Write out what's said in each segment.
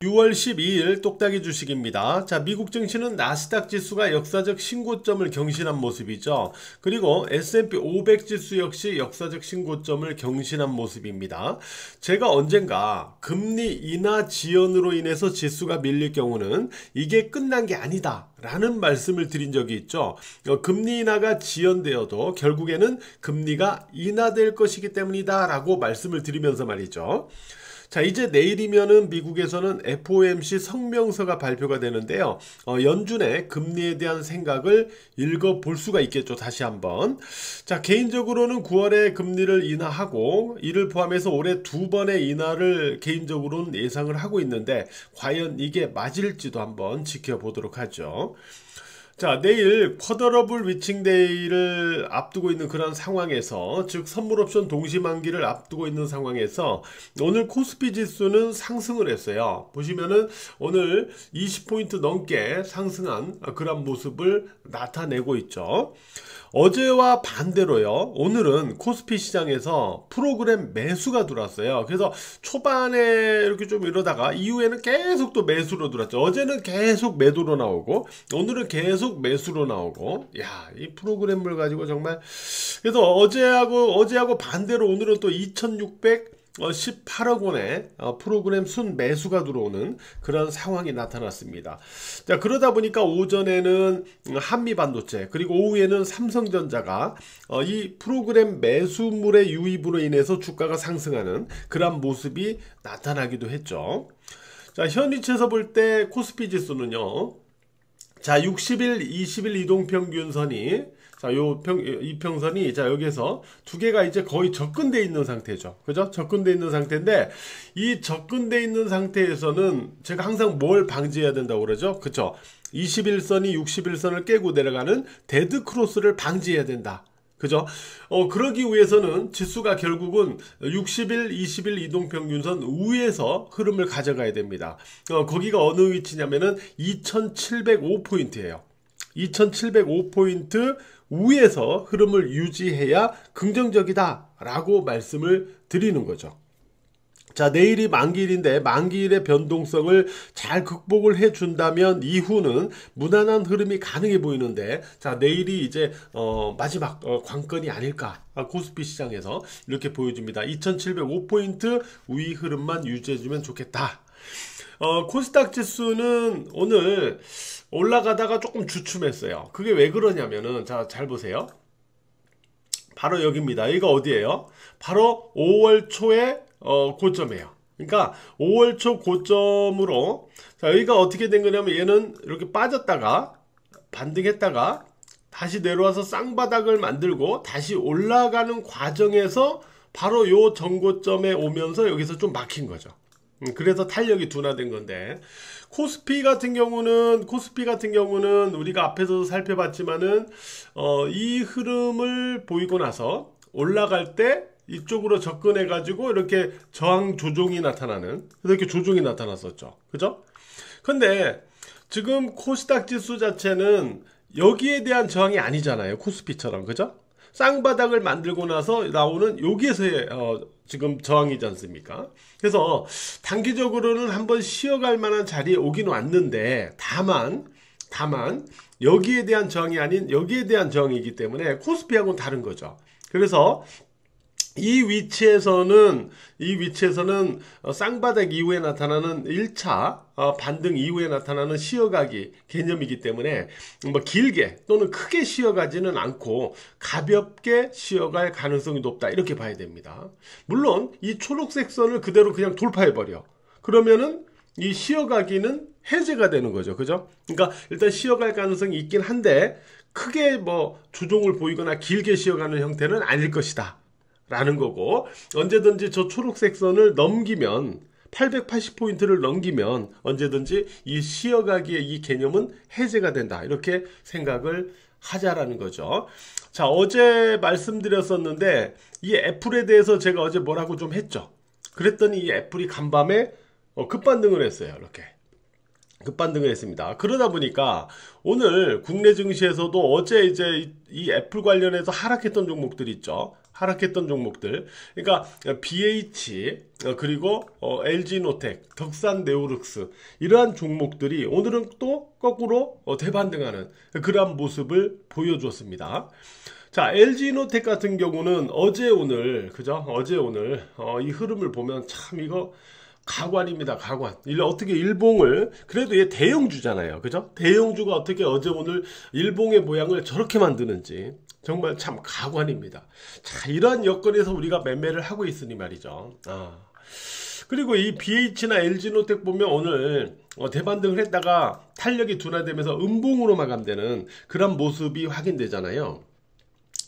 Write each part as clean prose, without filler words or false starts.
6월 12일 똑딱이 주식입니다. 자, 미국 증시는 나스닥 지수가 역사적 신고점을 경신한 모습이죠. 그리고 S&P 500 지수 역시 역사적 신고점을 경신한 모습입니다. 제가 언젠가 금리 인하 지연으로 인해서 지수가 밀릴 경우는 이게 끝난 게 아니다 라는 말씀을 드린 적이 있죠. 금리 인하가 지연되어도 결국에는 금리가 인하될 것이기 때문이다 라고 말씀을 드리면서 말이죠. 자, 이제 내일이면은 미국에서는 FOMC 성명서가 발표가 되는데요. 연준의 금리에 대한 생각을 읽어볼 수가 있겠죠. 다시 한번. 자, 개인적으로는 9월에 금리를 인하하고 이를 포함해서 올해 2번의 인하를 개인적으로는 예상을 하고 있는데 과연 이게 맞을지도 한번 지켜보도록 하죠. 자, 내일 쿼더러블 위칭데이를 앞두고 있는 그런 상황에서, 즉 선물옵션 동시만기를 앞두고 있는 상황에서 오늘 코스피 지수는 상승을 했어요. 보시면은 오늘 20포인트 넘게 상승한 그런 모습을 나타내고 있죠. 어제와 반대로요, 오늘은 코스피 시장에서 프로그램 매수가 들어왔어요. 그래서 초반에 이렇게 좀 이러다가 이후에는 계속 또 매수로 들어왔죠. 어제는 계속 매도로 나오고 오늘은 계속 매수로 나오고, 야, 이 프로그램을 가지고 정말. 그래서 어제하고 반대로 오늘은 또 2618억 원의 프로그램 순 매수가 들어오는 그런 상황이 나타났습니다. 자, 그러다 보니까 오전에는 한미반도체, 그리고 오후에는 삼성전자가 이 프로그램 매수물의 유입으로 인해서 주가가 상승하는 그런 모습이 나타나기도 했죠. 자, 현위치에서 볼 때 코스피 지수는요, 자, 60일, 20일 이동평균선이, 자, 이평선이, 자, 여기에서 두 개가 이제 거의 접근되어 있는 상태죠. 그죠? 접근되어 있는 상태인데, 이 접근되어 있는 상태에서는 제가 항상 뭘 방지해야 된다고 그러죠? 그쵸? 21선이 61선을 깨고 내려가는 데드 크로스를 방지해야 된다. 그죠? 그러기 위해서는 지수가 결국은 60일, 20일 이동평균선 위에서 흐름을 가져가야 됩니다. 거기가 어느 위치냐면은 2705포인트예요. 2705포인트 위에서 흐름을 유지해야 긍정적이다 라고 말씀을 드리는 거죠. 자, 내일이 만기일인데 만기일의 변동성을 잘 극복을 해준다면 이후는 무난한 흐름이 가능해 보이는데, 자, 내일이 이제 마지막 관건이 아닐까, 코스피 시장에서 이렇게 보여집니다. 2705포인트 위 흐름만 유지해주면 좋겠다. 코스닥 지수는 오늘 올라가다가 조금 주춤했어요. 그게 왜 그러냐면은, 자, 잘 보세요. 바로 여기입니다. 여기가 어디예요? 바로 5월 초에 고점이에요. 그러니까 5월 초 고점으로, 자, 여기가 어떻게 된 거냐면 얘는 이렇게 빠졌다가 반등했다가 다시 내려와서 쌍바닥을 만들고 다시 올라가는 과정에서 바로 요 전고점에 오면서 여기서 좀 막힌 거죠. 그래서 탄력이 둔화된 건데, 코스피 같은 경우는 우리가 앞에서도 살펴봤지만은 이 흐름을 보이고 나서 올라갈 때 이쪽으로 접근해 가지고 이렇게 저항 조정이 나타나는, 이렇게 조정이 나타났었죠. 그죠? 근데 지금 코스닥 지수 자체는 여기에 대한 저항이 아니잖아요. 코스피처럼. 그죠? 쌍바닥을 만들고 나서 나오는 여기에서의 지금 저항이지 않습니까? 그래서 단기적으로는 한번 쉬어갈 만한 자리에 오긴 왔는데, 다만 여기에 대한 저항이 아닌 여기에 대한 저항이기 때문에 코스피하고는 다른 거죠. 그래서 이 위치에서는 쌍바닥 이후에 나타나는 1차 반등 이후에 나타나는 쉬어가기 개념이기 때문에 뭐 길게 또는 크게 쉬어가지는 않고 가볍게 쉬어갈 가능성이 높다, 이렇게 봐야 됩니다. 물론 이 초록색 선을 그대로 그냥 돌파해버려. 그러면은 이 쉬어가기는 해제가 되는 거죠. 그죠? 그러니까 일단 쉬어갈 가능성이 있긴 한데 크게 뭐 조정을 보이거나 길게 쉬어가는 형태는 아닐 것이다 라는 거고, 언제든지 저 초록색 선을 넘기면, 880포인트를 넘기면 언제든지 이 쉬어가기의 이 개념은 해제가 된다, 이렇게 생각을 하자라는 거죠. 자, 어제 말씀드렸었는데 이 애플에 대해서 제가 어제 뭐라고 좀 했죠. 그랬더니 이 애플이 간밤에 급반등을 했어요. 이렇게 급반등을 했습니다. 그러다 보니까 오늘 국내 증시에서도 어제 이제 이 애플 관련해서 하락했던 종목들 있죠. 하락했던 종목들, 그러니까 BH 그리고 LG노텍, 덕산네오룩스 이러한 종목들이 오늘은 또 거꾸로 대반등하는 그러한 모습을 보여줬습니다. 자, LG노텍 같은 경우는 어제 오늘 그죠? 어제 오늘 이 흐름을 보면 참 이거 가관입니다. 가관. 어떻게 일봉을, 그래도 얘 대형주잖아요. 그죠? 대형주가 어떻게 어제 오늘 일봉의 모양을 저렇게 만드는지 정말 참 가관입니다. 자, 이러한 여건에서 우리가 매매를 하고 있으니 말이죠. 그리고 이 BH나 LG노텍 보면 오늘 대반등을 했다가 탄력이 둔화되면서 음봉으로 마감되는 그런 모습이 확인되잖아요.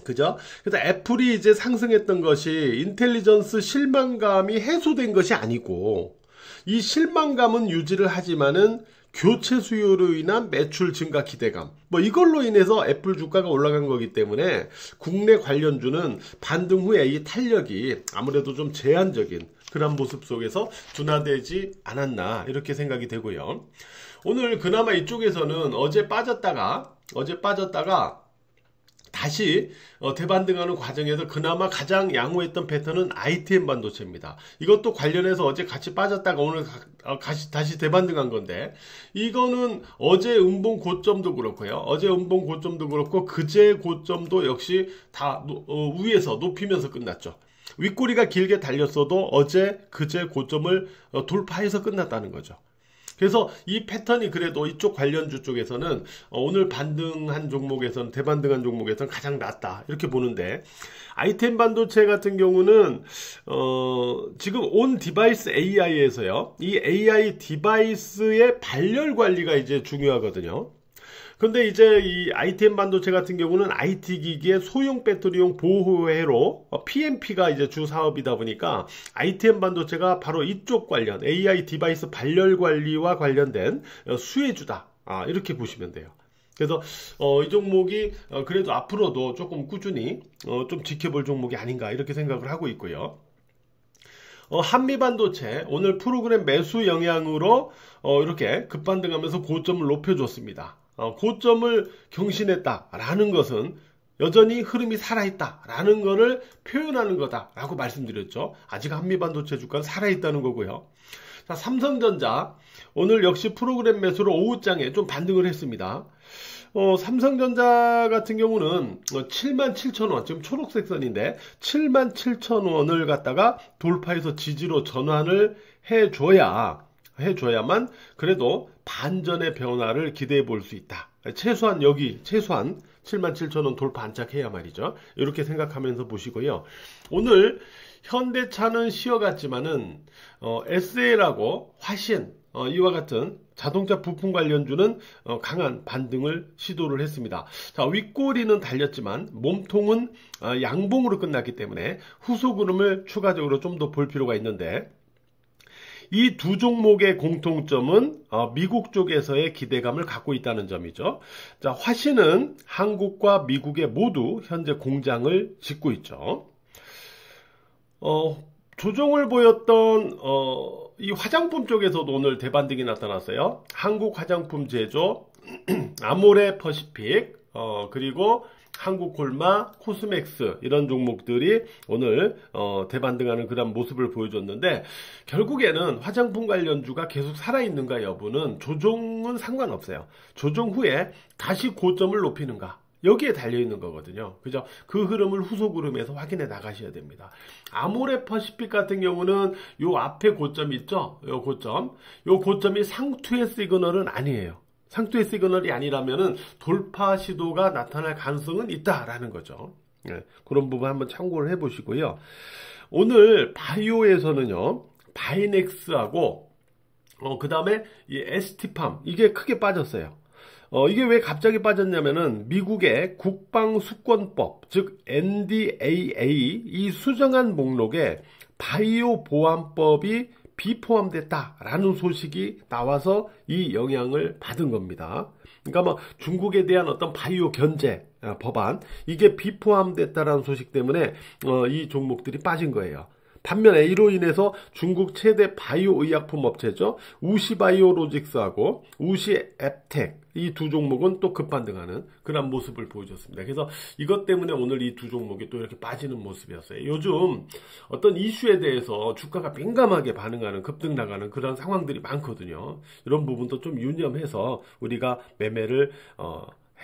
그죠? 그래서 애플이 이제 상승했던 것이 인텔리전스 실망감이 해소된 것이 아니고, 이 실망감은 유지를 하지만은 교체 수요로 인한 매출 증가 기대감, 뭐 이걸로 인해서 애플 주가가 올라간 거기 때문에 국내 관련주는 반등 후에 이 탄력이 아무래도 좀 제한적인 그런 모습 속에서 둔화되지 않았나 이렇게 생각이 되고요. 오늘 그나마 이쪽에서는 어제 빠졌다가 다시 대반등하는 과정에서 그나마 가장 양호했던 패턴은 ITM 반도체입니다. 이것도 관련해서 어제 같이 빠졌다가 오늘 다시 대반등한 건데, 이거는 어제 음봉 고점도 그렇고요. 어제 음봉 고점도 그렇고 그제 고점도 역시 다 위에서 높이면서 끝났죠. 윗꼬리가 길게 달렸어도 어제 그제 고점을 돌파해서 끝났다는 거죠. 그래서 이 패턴이 그래도 이쪽 관련주 쪽에서는 오늘 반등한 종목에서는, 대반등한 종목에서는 가장 낫다 이렇게 보는데, ITM 반도체 같은 경우는 지금 온 디바이스 AI에서요, 이 AI 디바이스의 발열 관리가 이제 중요하거든요. 근데 이제 이 ITM 반도체 같은 경우는 IT 기기의 소형 배터리용 보호회로 PMP가 이제 주 사업이다 보니까 ITM 반도체가 바로 이쪽 관련 AI 디바이스 발열 관리와 관련된 수혜주다. 이렇게 보시면 돼요. 그래서 이 종목이 그래도 앞으로도 조금 꾸준히 좀 지켜볼 종목이 아닌가 이렇게 생각을 하고 있고요. 한미반도체 오늘 프로그램 매수 영향으로 이렇게 급반등하면서 고점을 높여줬습니다. 고점을 경신했다라는 것은 여전히 흐름이 살아있다라는 것을 표현하는 거다라고 말씀드렸죠. 아직 한미반도체 주가는 살아있다는 거고요. 자, 삼성전자 오늘 역시 프로그램 매수로 오후장에 좀 반등을 했습니다. 삼성전자 같은 경우는 77,000원, 지금 초록색 선인데 77,000원을 갖다가 돌파해서 지지로 전환을 해줘야만 그래도 반전의 변화를 기대해 볼 수 있다. 최소한 77,000원 돌파 안착해야 말이죠. 이렇게 생각하면서 보시고요. 오늘 현대차는 쉬어갔지만은 SL하고 화신 이와 같은 자동차 부품 관련주는 강한 반등을 시도를 했습니다. 자, 윗꼬리는 달렸지만 몸통은 양봉으로 끝났기 때문에 후속 흐름을 추가적으로 좀 더 볼 필요가 있는데, 이 두 종목의 공통점은 미국 쪽에서의 기대감을 갖고 있다는 점이죠. 자, 화신은 한국과 미국에 모두 현재 공장을 짓고 있죠. 조정을 보였던 이 화장품 쪽에서도 오늘 대반등이 나타났어요. 한국 화장품 제조, 아모레 퍼시픽, 그리고 한국콜마, 코스맥스 이런 종목들이 오늘 대반등하는 그런 모습을 보여줬는데, 결국에는 화장품 관련주가 계속 살아있는가 여부는 조정은 상관없어요. 조정 후에 다시 고점을 높이는가, 여기에 달려있는 거거든요. 그죠? 그 흐름을 후속 흐름에서 확인해 나가셔야 됩니다. 아모레 퍼시픽 같은 경우는 요 앞에 고점 있죠? 요 고점이 상투의 시그널은 아니에요. 상투의 시그널이 아니라면은 돌파 시도가 나타날 가능성은 있다라는 거죠. 그런 부분 한번 참고를 해 보시고요. 오늘 바이오에서는요, 바이넥스하고 그 다음에 이 ST팜 이게 크게 빠졌어요. 이게 왜 갑자기 빠졌냐면은 미국의 국방수권법, 즉 NDAA 이 수정안 목록에 바이오 보안법이 비포함됐다라는 소식이 나와서 이 영향을 받은 겁니다. 그러니까 뭐 중국에 대한 어떤 바이오 견제 법안 이게 비포함됐다라는 소식 때문에 이 종목들이 빠진 거예요. 반면에 이로 인해서 중국 최대 바이오 의약품 업체죠. 우시바이오로직스하고 우시앱텍 이 두 종목은 또 급반등하는 그런 모습을 보여줬습니다. 그래서 이것 때문에 오늘 이 두 종목이 또 이렇게 빠지는 모습이었어요. 요즘 어떤 이슈에 대해서 주가가 민감하게 반응하는 급등 나가는 그런 상황들이 많거든요. 이런 부분도 좀 유념해서 우리가 매매를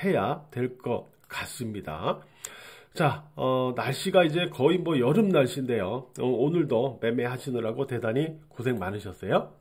해야 될 것 같습니다. 자, 날씨가 이제 거의 뭐 여름 날씨인데요. 오늘도 매매하시느라고 대단히 고생 많으셨어요.